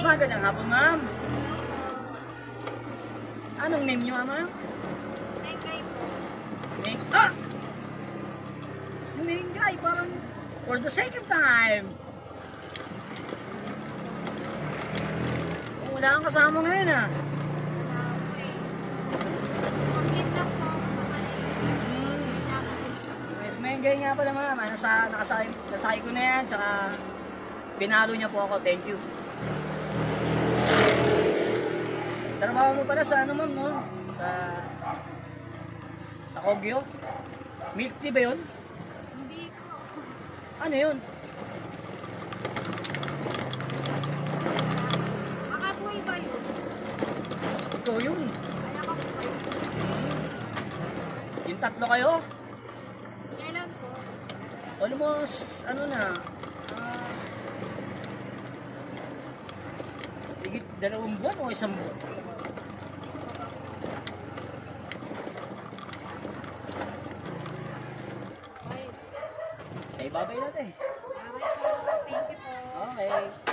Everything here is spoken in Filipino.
Magandang hapon, ma'am. Anong name nyo, ma'am? Mengay po. Si Mengay, parang for the second time. Wala kang kasama ngayon, ah. Pag-meet lang po ako sa kanila. Yes, Mengay nga pala, ma'am. Nasakay ko na yan, tsaka pinalo niya po ako. Thank you. Trabaho mo pala sa ano, ma'am, no? Sa Kogyo? Milk tea ba yun? Hindi po. Ano yun? Makabuhay ba yun? Ito yun. Kaya ka po ba yun? Yung tatlo kayo? Kailan po? Almost, ano na, higit 2 buwan o 1 buwan? Okay. Ay, babay natin. Okay po. Thank you po. Okay.